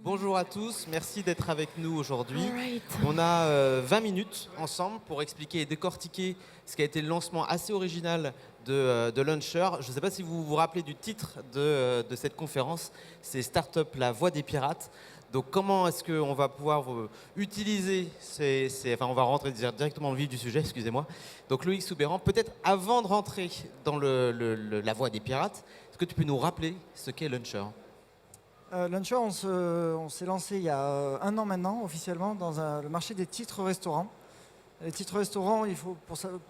Bonjour à tous, merci d'être avec nous aujourd'hui. Alright. On a 20 minutes ensemble pour expliquer et décortiquer ce qui a été le lancement assez original de Launcher. Je ne sais pas si vous vous rappelez du titre de cette conférence, c'est Startup, la voix des pirates. Donc comment est-ce qu'on va pouvoir utiliser enfin on va rentrer directement dans le vif du sujet, excusez-moi. Donc Loïc Soubeyran, peut-être avant de rentrer dans la voix des pirates, est-ce que tu peux nous rappeler ce qu'est Launcher ? Launcher, on s'est lancé il y a un an maintenant, officiellement, dans le marché des titres restaurants. Les titres restaurants, il faut,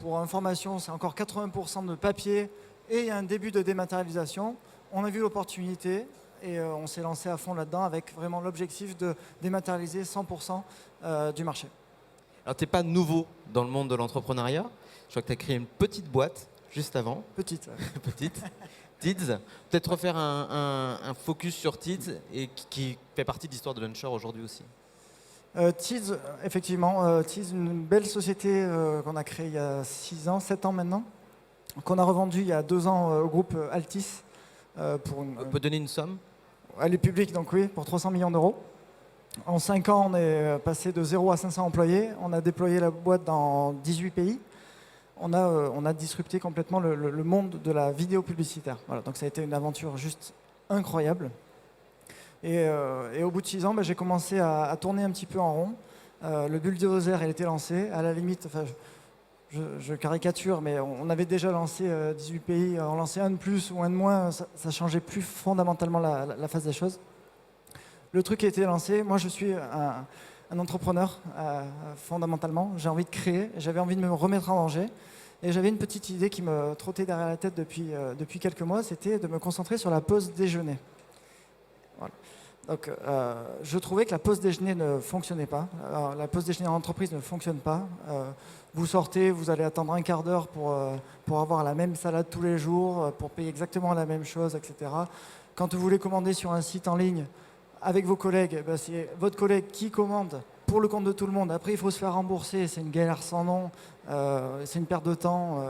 pour information, c'est encore 80% de papier et il y a un début de dématérialisation. On a vu l'opportunité et on s'est lancé à fond là-dedans avec vraiment l'objectif de dématérialiser 100% du marché. Alors tu n'es pas nouveau dans le monde de l'entrepreneuriat. Je crois que tu as créé une petite boîte juste avant. Petite. Petite. Tids, peut-être refaire un focus sur Tids et qui fait partie de l'histoire de Launcher aujourd'hui aussi. Tids, effectivement, Tids, une belle société qu'on a créée il y a 6 ans, 7 ans maintenant, qu'on a revendue il y a 2 ans au groupe Altis. On peut donner une somme ? Elle est publique, donc oui, pour 300 millions d'euros. En 5 ans, on est passé de 0 à 500 employés. On a déployé la boîte dans 18 pays. On a disrupté complètement le monde de la vidéo publicitaire. Voilà, donc ça a été une aventure juste incroyable. Et au bout de 6 ans, j'ai commencé à tourner un petit peu en rond. Le bulldozer, il était lancé. À la limite, enfin, je caricature, mais on avait déjà lancé 18 pays. En lancer un de plus ou un de moins, ça changeait plus fondamentalement la face des choses. Le truc a été lancé. Moi, je suis un entrepreneur, fondamentalement. J'ai envie de créer, j'avais envie de me remettre en danger. Et j'avais une petite idée qui me trottait derrière la tête depuis quelques mois, c'était de me concentrer sur la pause déjeuner. Voilà. Donc, je trouvais que la pause déjeuner ne fonctionnait pas. Alors, la pause déjeuner en entreprise ne fonctionne pas. Vous sortez, vous allez attendre un quart d'heure pour avoir la même salade tous les jours, pour payer exactement la même chose, etc. Quand vous voulez commander sur un site en ligne, avec vos collègues, c'est votre collègue qui commande pour le compte de tout le monde. Après, il faut se faire rembourser. C'est une galère sans nom. C'est une perte de temps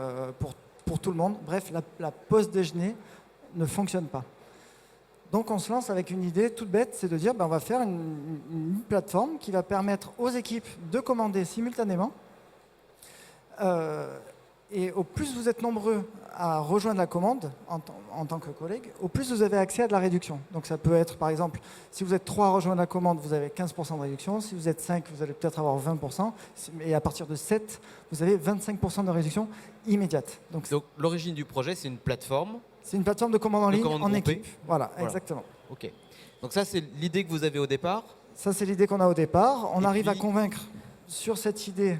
pour tout le monde. Bref, la pause déjeuner ne fonctionne pas. Donc, on se lance avec une idée toute bête, c'est de dire on va faire une plateforme qui va permettre aux équipes de commander simultanément. Et au plus vous êtes nombreux à rejoindre la commande en tant que collègue, au plus vous avez accès à de la réduction. Donc ça peut être, par exemple, si vous êtes 3 à rejoindre la commande, vous avez 15% de réduction. Si vous êtes 5, vous allez peut-être avoir 20%. Et à partir de 7, vous avez 25% de réduction immédiate. Donc l'origine du projet, c'est une plateforme. C'est une plateforme de commande en ligne en équipe. Voilà, exactement. Ok. Donc ça, c'est l'idée que vous avez au départ. Ça, c'est l'idée qu'on a au départ. On arrive à convaincre sur cette idée,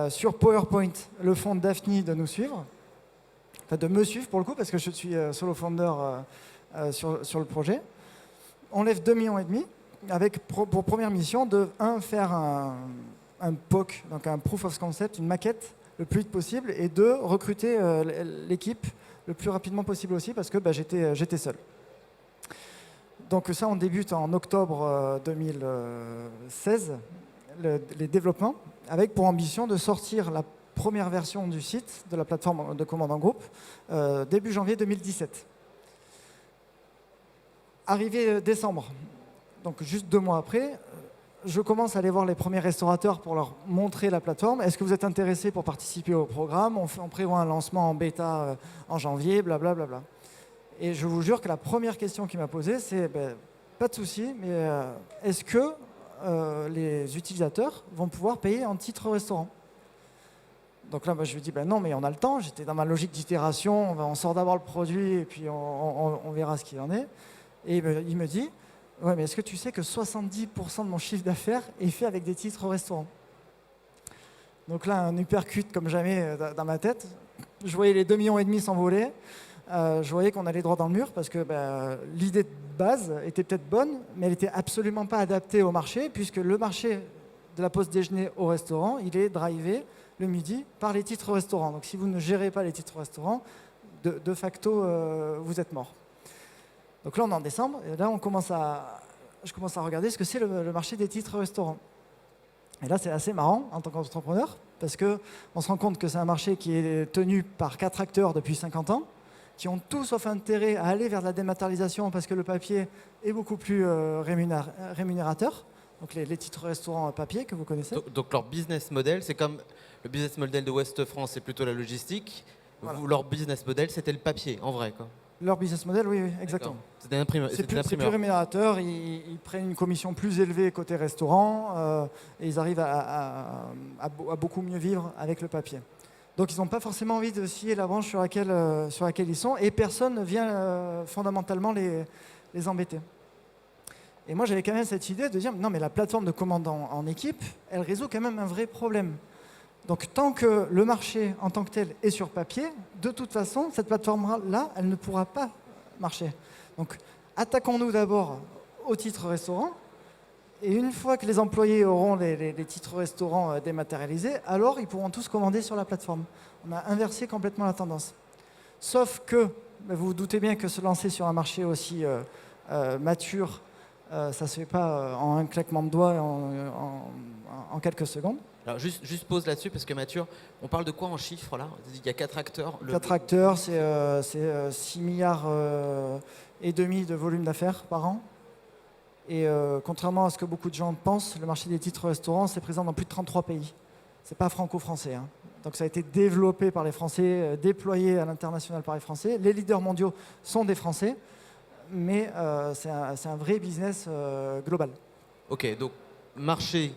sur PowerPoint, le fonds Daphne de nous suivre. Enfin, de me suivre pour le coup, parce que je suis solo founder sur le projet. On lève 2,5 millions avec pour première mission de faire un POC, donc un Proof of Concept, une maquette le plus vite possible, et 2, recruter l'équipe le plus rapidement possible aussi, parce que j'étais seul. Donc ça, on débute en octobre 2016, les développements, avec pour ambition de sortir la première version du site, de la plateforme de commande en groupe, début janvier 2017. Arrivé décembre, donc juste 2 mois après, je commence à aller voir les premiers restaurateurs pour leur montrer la plateforme. Est-ce que vous êtes intéressés pour participer au programme ? On prévoit un lancement en bêta en janvier, blablabla. Bla bla. Et je vous jure que la première question qu'il m'a posée, c'est pas de souci, mais est-ce que les utilisateurs vont pouvoir payer en titre restaurant ? Donc là, je lui dis non, mais on a le temps. J'étais dans ma logique d'itération. On sort d'abord le produit et puis on verra ce qu'il en est. Et il me dit, ouais, mais est-ce que tu sais que 70% de mon chiffre d'affaires est fait avec des titres restaurants ? Donc là, un uppercut comme jamais dans ma tête. Je voyais les 2,5 millions s'envoler. Je voyais qu'on allait droit dans le mur parce que l'idée de base était peut-être bonne, mais elle n'était absolument pas adaptée au marché, puisque le marché de la pause déjeuner au restaurant, il est drivé le midi par les titres restaurants. Donc si vous ne gérez pas les titres restaurants, de facto, vous êtes mort. Donc là, on est en décembre, et là, je commence à regarder ce que c'est le marché des titres restaurants. Et là, c'est assez marrant en tant qu'entrepreneur, parce qu'on se rend compte que c'est un marché qui est tenu par 4 acteurs depuis 50 ans, qui ont tout sauf intérêt à aller vers de la dématérialisation parce que le papier est beaucoup plus rémunérateur. Donc les titres restaurants papier que vous connaissez. Donc leur business model, c'est comme le business model de Ouest France, c'est plutôt la logistique. Voilà. Leur business model, c'était le papier, en vrai, quoi. Leur business model, oui, exactement. C'est plus rémunérateur, ils prennent une commission plus élevée côté restaurant et ils arrivent à beaucoup mieux vivre avec le papier. Donc ils n'ont pas forcément envie de scier la branche sur laquelle ils sont et personne ne vient fondamentalement les embêter. Et moi j'avais quand même cette idée de dire non mais la plateforme de commande en équipe, elle résout quand même un vrai problème. Donc tant que le marché en tant que tel est sur papier, de toute façon cette plateforme-là, elle ne pourra pas marcher. Donc attaquons-nous d'abord au titre restaurant. Et une fois que les employés auront les titres restaurants dématérialisés, alors ils pourront tous commander sur la plateforme. On a inversé complètement la tendance. Sauf que, vous vous doutez bien que se lancer sur un marché aussi mature, ça ne se fait pas en un claquement de doigts en quelques secondes. Alors juste pause là-dessus, parce que mature, on parle de quoi en chiffres là? Il y a 4 acteurs. 4 acteurs, c'est 6 milliards et demi de volume d'affaires par an. Et contrairement à ce que beaucoup de gens pensent, le marché des titres restaurants, c'est présent dans plus de 33 pays. Ce n'est pas franco-français. Hein. Donc ça a été développé par les Français, déployé à l'international par les Français. Les leaders mondiaux sont des Français, mais c'est un vrai business global. Ok, donc marché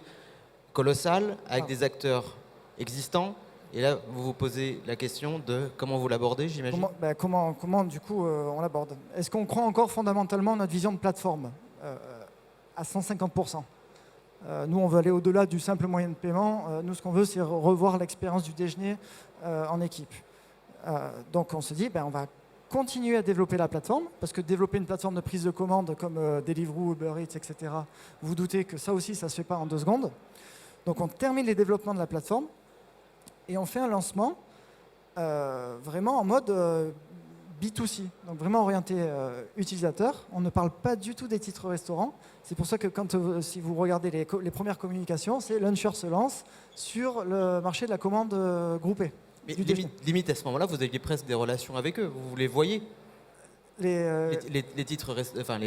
colossal, avec des acteurs existants. Et là, vous vous posez la question de comment vous l'abordez, j'imagine. Comment du coup, on l'aborde? Est-ce qu'on croit encore fondamentalement notre vision de plateforme à 150%. Nous, on veut aller au-delà du simple moyen de paiement. Nous, ce qu'on veut, c'est revoir l'expérience du déjeuner en équipe. Donc, on se dit, on va continuer à développer la plateforme, parce que développer une plateforme de prise de commande comme Deliveroo, Uber Eats, etc., vous doutez que ça aussi, ça ne se fait pas en 2 secondes. Donc, on termine les développements de la plateforme et on fait un lancement vraiment en mode B2C, donc vraiment orienté utilisateur. On ne parle pas du tout des titres restaurants. C'est pour ça que si vous regardez les premières communications, c'est Luncher se lance sur le marché de la commande groupée. Mais limite à ce moment-là, vous aviez presque des relations avec eux. Vous les voyez les titres,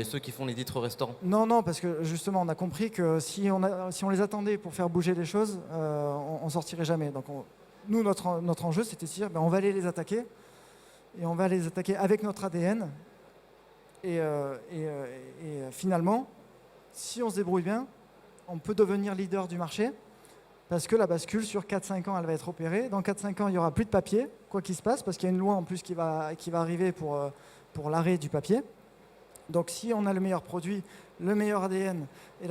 ceux qui font les titres restaurants. Non, parce que justement, on a compris que si on les attendait pour faire bouger les choses, on sortirait jamais. Donc nous, notre enjeu, c'était de dire, on va aller les attaquer. Et on va les attaquer avec notre ADN. Et finalement, si on se débrouille bien, on peut devenir leader du marché parce que la bascule, sur 4-5 ans, elle va être opérée. Dans 4-5 ans, il n'y aura plus de papier, quoi qu'il se passe, parce qu'il y a une loi en plus qui va arriver pour l'arrêt du papier. Donc si on a le meilleur produit, le meilleur ADN et,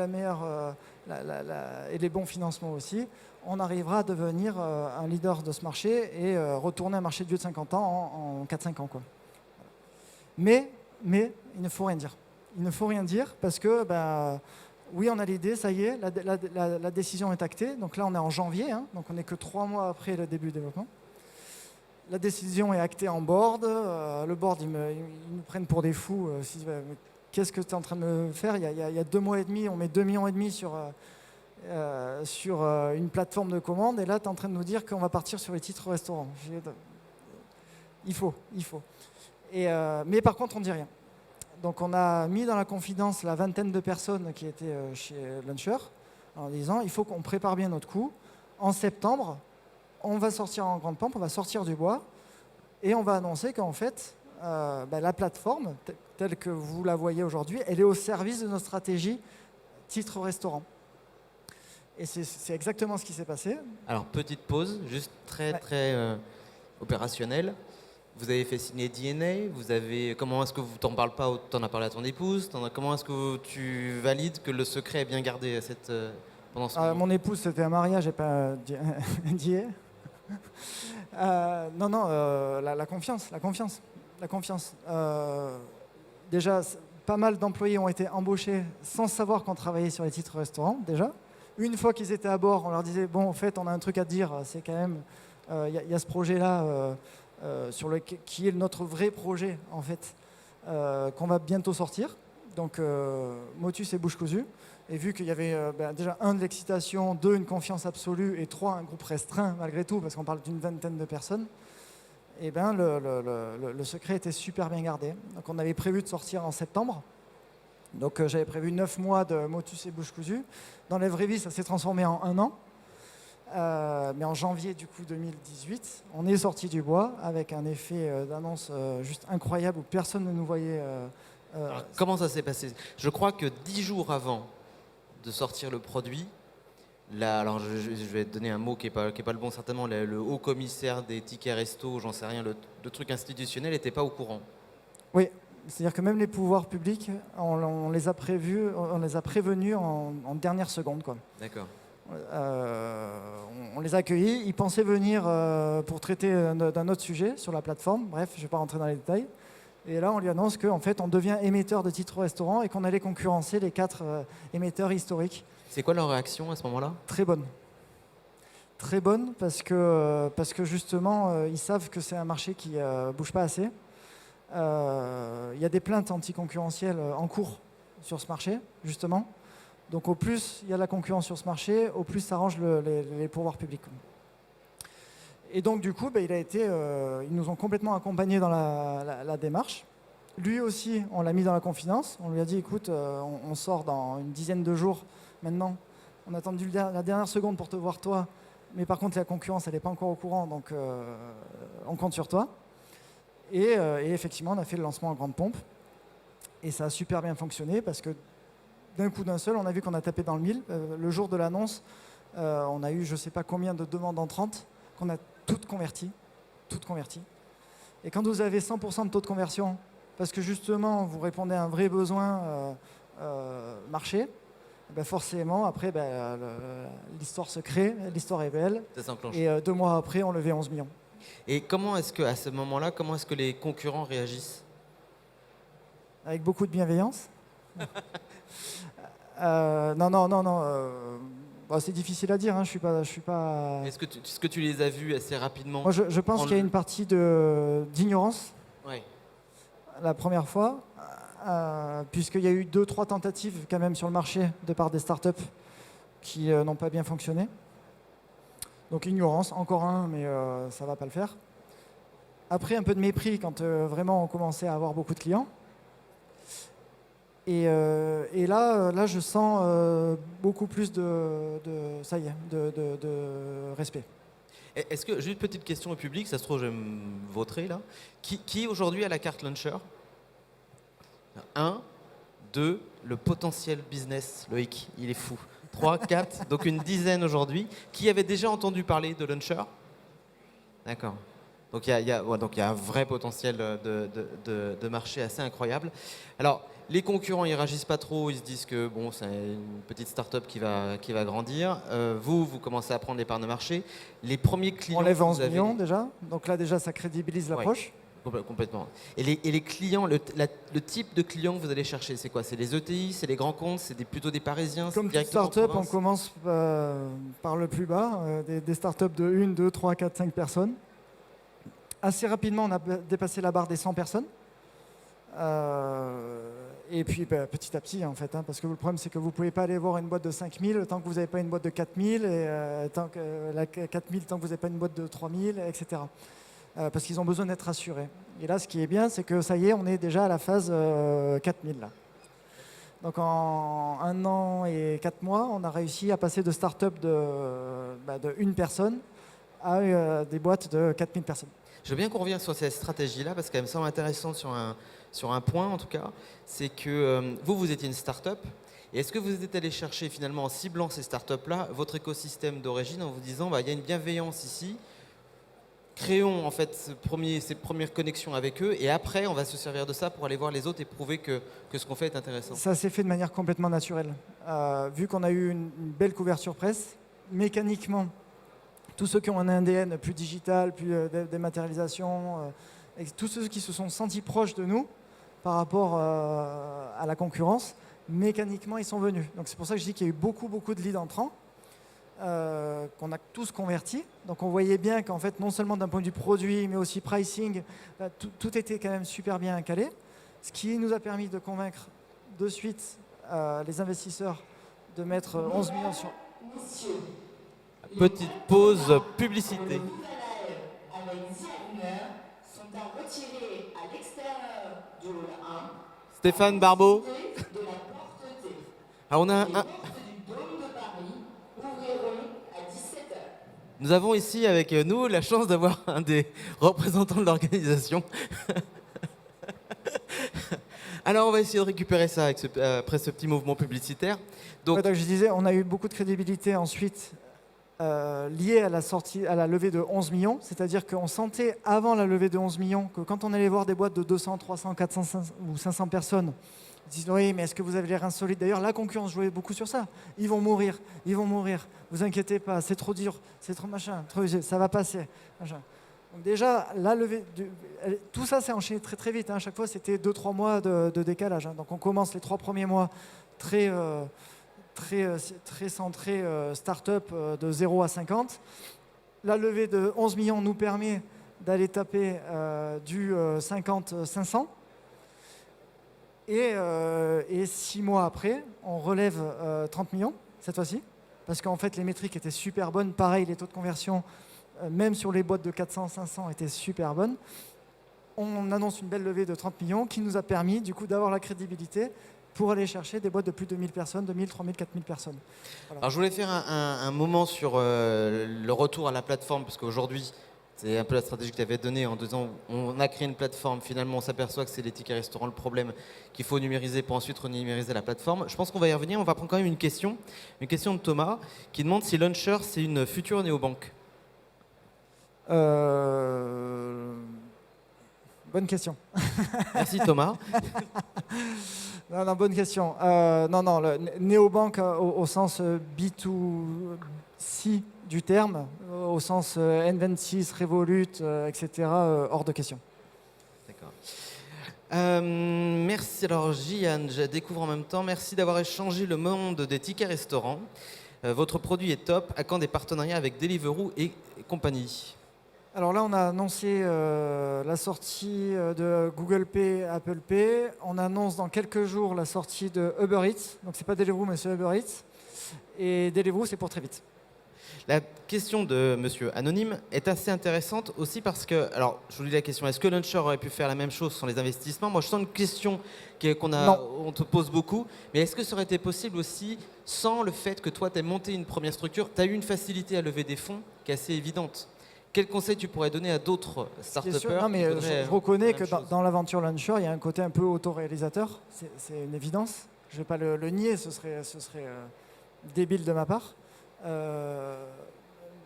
et les bons financements aussi, on arrivera à devenir un leader de ce marché et retourner un marché de vieux de 50 ans en 4-5 ans. Quoi. Mais il ne faut rien dire. Il ne faut rien dire parce que, oui, on a l'idée, ça y est, la décision est actée. Donc là, on est en janvier, hein, donc on n'est que 3 mois après le début du développement. La décision est actée en board. Le board, ils nous prennent pour des fous. Qu'est-ce que tu es en train de me faire? Il y a 2 mois et demi, on met 2,5 millions sur une plateforme de commande, et là, tu es en train de nous dire qu'on va partir sur les titres restaurants. Il faut. Mais par contre, on ne dit rien. Donc, on a mis dans la confidence la 20aine de personnes qui étaient chez Luncher, en disant, il faut qu'on prépare bien notre coup. En septembre, on va sortir en grande pompe, on va sortir du bois, et on va annoncer qu'en fait, la plateforme, telle que vous la voyez aujourd'hui, elle est au service de notre stratégie titre restaurant. Et c'est exactement ce qui s'est passé. Alors, petite pause, juste très opérationnelle. Vous avez fait signer DNA, comment est-ce que vous t'en parles pas, t'en as parlé à ton épouse, comment est-ce que tu valides que le secret est bien gardé pendant ce moment? Mon épouse, c'était un mariage et pas DNA. La confiance. Déjà, pas mal d'employés ont été embauchés sans savoir qu'on travaillait sur les titres restaurants, déjà. Une fois qu'ils étaient à bord, on leur disait, bon, en fait, on a un truc à te dire, c'est quand même, y a ce projet-là, qui est notre vrai projet, en fait, qu'on va bientôt sortir. Donc, motus et bouche cousue. Et vu qu'il y avait déjà, 1, de l'excitation, 2, une confiance absolue, et 3, un groupe restreint, malgré tout, parce qu'on parle d'une 20aine de personnes, Et ben, le secret était super bien gardé. Donc on avait prévu de sortir en septembre. Donc j'avais prévu 9 mois de motus et bouche cousue. Dans la vraie vie, ça s'est transformé en 1 an. Mais en janvier du coup 2018, on est sorti du bois avec un effet d'annonce juste incroyable où personne ne nous voyait. Alors, comment ça s'est passé? Je crois que 10 jours avant de sortir le produit, là, alors je vais te donner un mot qui n'est pas le bon certainement, le haut commissaire des tickets resto, j'en sais rien, le truc institutionnel n'était pas au courant. Oui, c'est-à-dire que même les pouvoirs publics, on les a prévenus en dernière seconde, quoi. D'accord. On les a accueillis, ils pensaient venir pour traiter d'un autre sujet sur la plateforme, bref, je ne vais pas rentrer dans les détails. Et là, on lui annonce qu'en fait, on devient émetteur de titres restaurants et qu'on allait concurrencer les 4 émetteurs historiques. C'est quoi leur réaction à ce moment-là? Très bonne. Très bonne parce que justement, ils savent que c'est un marché qui ne bouge pas assez. Il y a des plaintes anticoncurrentielles en cours sur ce marché, justement. Donc au plus il y a la concurrence sur ce marché, au plus ça arrange les pouvoirs publics. Et donc du coup, ils nous ont complètement accompagnés dans la démarche. Lui aussi, on l'a mis dans la confidence. On lui a dit, écoute, on sort dans une dizaine de jours maintenant. On a attendu la dernière seconde pour te voir toi. Mais par contre, la concurrence, elle n'est pas encore au courant. Donc on compte sur toi. Et effectivement, on a fait le lancement en grande pompe. Et ça a super bien fonctionné parce que d'un coup d'un seul, on a vu qu'on a tapé dans le mille. Le jour de l'annonce, on a eu je ne sais pas combien de demandes entrantes qu'on a toutes converties. Et quand vous avez 100% de taux de conversion, parce que justement, vous répondez à un vrai besoin marché, ben forcément, après, l'histoire se crée, l'histoire est belle. Ça s'enclenche. Et 2 mois après, on levait 11 millions. Et comment est-ce que, à ce moment-là, comment est-ce que les concurrents réagissent? Avec beaucoup de bienveillance. Non. C'est difficile à dire. Hein. Je suis pas. Est-ce que tu les as vus assez rapidement? Moi, je pense qu'il y a une partie d'ignorance. Ouais. La première fois, puisqu'il y a eu 2-3 tentatives quand même sur le marché de part des startups qui n'ont pas bien fonctionné. Donc ignorance, encore un, mais ça ne va pas le faire. Après, un peu de mépris quand vraiment on commençait à avoir beaucoup de clients. Et là, je sens beaucoup plus de respect. Est-ce que, juste une petite question au public, ça se trouve, je vais me vautrer là. Qui aujourd'hui a la carte Launcher? 1, 2, le potentiel business, Loïc, il est fou. 3, 4, donc une dizaine aujourd'hui. Qui avait déjà entendu parler de Launcher? D'accord. Donc il y a un vrai potentiel de marché assez incroyable. Alors, les concurrents, ils réagissent pas trop, ils se disent que bon, c'est une petite start-up qui va grandir. Vous commencez à prendre les parts de marché. Les premiers clients. On lève 11 millions déjà, donc là déjà ça crédibilise l'approche. Oui, complètement. Et les clients, le type de clients que vous allez chercher, c'est quoi? C'est les ETI, c'est les grands comptes, c'est plutôt des Parisiens? Comme toute start-up, on commence par le plus bas, des start-up de 1, 2, 3, 4, 5 personnes. Assez rapidement, on a dépassé la barre des 100 personnes. Et puis petit à petit, en fait, parce que le problème, c'est que vous ne pouvez pas aller voir une boîte de 5000 tant que vous n'avez pas une boîte de 4000, et tant que 4000 tant que vous n'avez pas une boîte de 3000, etc. Parce qu'ils ont besoin d'être rassurés. Et là, ce qui est bien, c'est que ça y est, on est déjà à la phase 4000. Là. Donc en 1 an et 4 mois, on a réussi à passer de start-up de 1 personne à des boîtes de 4000 personnes. Je veux bien qu'on revienne sur cette stratégie-là, parce qu'elle me semble intéressante sur un point, en tout cas. C'est que vous étiez une start-up. Et est-ce que vous êtes allé chercher, finalement, en ciblant ces start-up-là, votre écosystème d'origine, en vous disant, il y a une bienveillance ici, créons en fait ces premières connexions avec eux, et après, on va se servir de ça pour aller voir les autres et prouver que ce qu'on fait est intéressant? Ça s'est fait de manière complètement naturelle. Vu qu'on a eu une belle couverture presse, mécaniquement, tous ceux qui ont un ADN plus digital, plus dématérialisation, et tous ceux qui se sont sentis proches de nous par rapport à la concurrence, mécaniquement, ils sont venus. Donc c'est pour ça que je dis qu'il y a eu beaucoup de leads entrants qu'on a tous convertis. Donc on voyait bien qu'en fait, non seulement d'un point de vue produit, mais aussi pricing, tout était quand même super bien calé. Ce qui nous a permis de convaincre de suite les investisseurs de mettre 11 millions sur... Petite pause publicité. sont à retirer à l'extérieur du hall 1. Stéphane Barbeau. De la porte D. Alors, Les portes du Dôme de Paris ouvriront à 17h. nous avons ici avec nous la chance d'avoir un des représentants de l'organisation. Alors on va essayer de récupérer ça après ce petit mouvement publicitaire. Donc je disais, on a eu beaucoup de crédibilité ensuite liée à la levée de 11 millions. C'est-à-dire qu'on sentait avant la levée de 11 millions que quand on allait voir des boîtes de 200, 300, 400 ou 500 personnes, ils disaient oui, mais est-ce que vous avez les reins solides? D'ailleurs, la concurrence jouait beaucoup sur ça. Ils vont mourir. Vous inquiétez pas, c'est trop dur, c'est trop machin, ça va passer. Machin. Donc déjà, la levée, tout ça s'est enchaîné très très vite. À chaque fois, c'était 2-3 mois de décalage. Donc on commence les 3 premiers mois très centré start-up de 0 à 50. La levée de 11 millions nous permet d'aller taper du 50-500. Et 6 mois après, on relève 30 millions cette fois-ci. Parce qu'en fait, les métriques étaient super bonnes. Pareil, les taux de conversion même sur les boîtes de 400, 500, étaient super bonnes. On annonce une belle levée de 30 millions qui nous a permis du coup d'avoir la crédibilité pour aller chercher des boîtes de plus de 1000 personnes, 2000, 3000, 4000 personnes. Voilà. Alors je voulais faire un moment sur le retour à la plateforme, parce qu'aujourd'hui, c'est un peu la stratégie que tu avais donnée en disant on a créé une plateforme, finalement on s'aperçoit que c'est les tickets restaurants le problème, qu'il faut numériser pour ensuite renumériser la plateforme. Je pense qu'on va y revenir, on va prendre quand même une question de Thomas qui demande si Launcher c'est une future néobanque. Bonne question. Merci Thomas. Non, bonne question. Le néobanque au sens B2C du terme, au sens N26, Revolut, etc., hors de question. D'accord. Merci. Alors, Gian, je découvre en même temps. Merci d'avoir échangé le monde des tickets restaurants. Votre produit est top. À quand des partenariats avec Deliveroo et compagnie? Alors là, on a annoncé la sortie de Google Pay, Apple Pay. On annonce dans quelques jours la sortie de Uber Eats. Donc, c'est pas Deliveroo, mais c'est Uber Eats. Et Deliveroo, c'est pour très vite. La question de Monsieur Anonyme est assez intéressante aussi parce que, alors, je vous lis la question, est-ce que Launcher aurait pu faire la même chose sans les investissements? Moi, je sens une question on te pose beaucoup, mais est-ce que ça aurait été possible aussi sans le fait que toi, tu aies monté une première structure, tu as eu une facilité à lever des fonds qui est assez évidente? Quel conseil tu pourrais donner à d'autres start-upers? Non, mais je reconnais que dans l'aventure Launcher, il y a un côté un peu autoréalisateur. C'est une évidence. Je ne vais pas le nier, ce serait débile de ma part.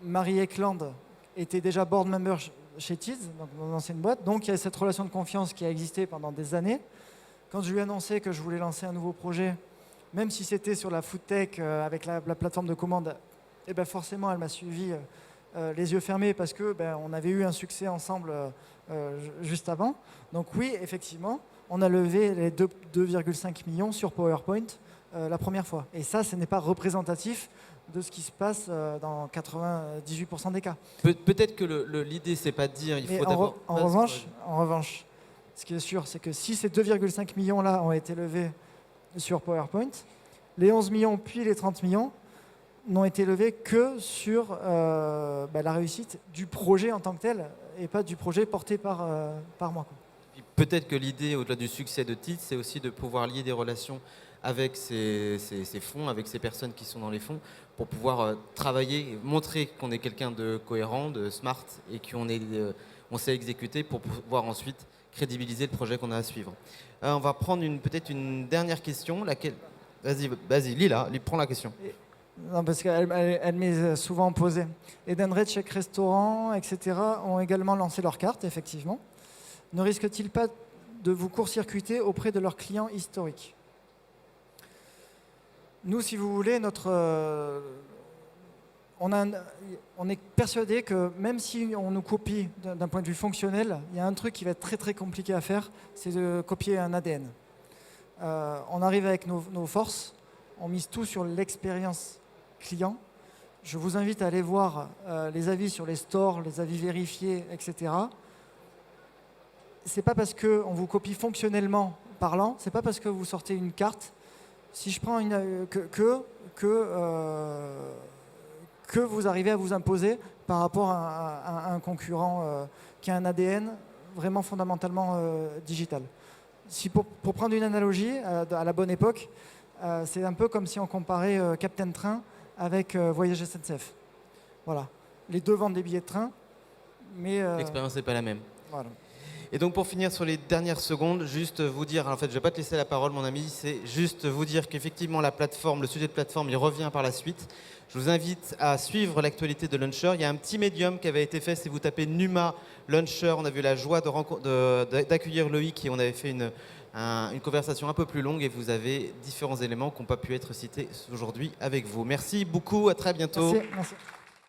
Marie Eklund était déjà board member chez Teads, donc dans une ancienne boîte. Donc il y a cette relation de confiance qui a existé pendant des années. Quand je lui ai annoncé que je voulais lancer un nouveau projet, même si c'était sur la food tech avec la plateforme de commande, forcément elle m'a suivi les yeux fermés parce que on avait eu un succès ensemble juste avant. Donc oui, effectivement, on a levé les 2,5 millions sur PowerPoint la première fois. Et ça, ce n'est pas représentatif de ce qui se passe dans 98% des cas. Peut-être que l'idée, c'est pas de dire il faut d'abord... En revanche, ce qui est sûr, c'est que si ces 2,5 millions-là ont été levés sur PowerPoint, les 11 millions puis les 30 millions n'ont été levés que sur la réussite du projet en tant que tel et pas du projet porté par moi. Peut-être que l'idée, au-delà du succès de Teads, c'est aussi de pouvoir lier des relations avec ces fonds, avec ces personnes qui sont dans les fonds, pour pouvoir travailler, montrer qu'on est quelqu'un de cohérent, de smart, et qu'on sait exécuter pour pouvoir ensuite crédibiliser le projet qu'on a à suivre. On va prendre peut-être une dernière question. Vas-y, Lila, prends la question. Non, parce qu'elle m'est souvent posée. Edenred, Chèque Restaurant, etc. ont également lancé leur carte, effectivement. Ne risquent-ils pas de vous court-circuiter auprès de leurs clients historiques? Nous, si vous voulez, on est persuadé que même si on nous copie d'un point de vue fonctionnel, il y a un truc qui va être très très compliqué à faire, c'est de copier un ADN. On arrive avec nos forces, on mise tout sur l'expérience client. Je vous invite à aller voir les avis sur les stores, les avis vérifiés, etc. C'est pas parce qu'on vous copie fonctionnellement parlant, c'est pas parce que vous sortez une carte. Si je prends que vous arrivez à vous imposer par rapport à un concurrent qui a un ADN vraiment fondamentalement digital. Si pour prendre une analogie, à la bonne époque, c'est un peu comme si on comparait Captain Train avec Voyage SNCF. Voilà. Les deux vendent des billets de train, mais... L'expérience n'est pas la même. Voilà. Et donc pour finir sur les dernières secondes, juste vous dire, en fait je ne vais pas te laisser la parole mon ami, c'est juste vous dire qu'effectivement la plateforme, le sujet de plateforme, il revient par la suite. Je vous invite à suivre l'actualité de Launcher. Il y a un petit médium qui avait été fait, si vous tapez Numa Launcher, on a eu la joie d'accueillir Loïc et on avait fait une conversation un peu plus longue et vous avez différents éléments qui n'ont pas pu être cités aujourd'hui avec vous. Merci beaucoup, à très bientôt. Merci.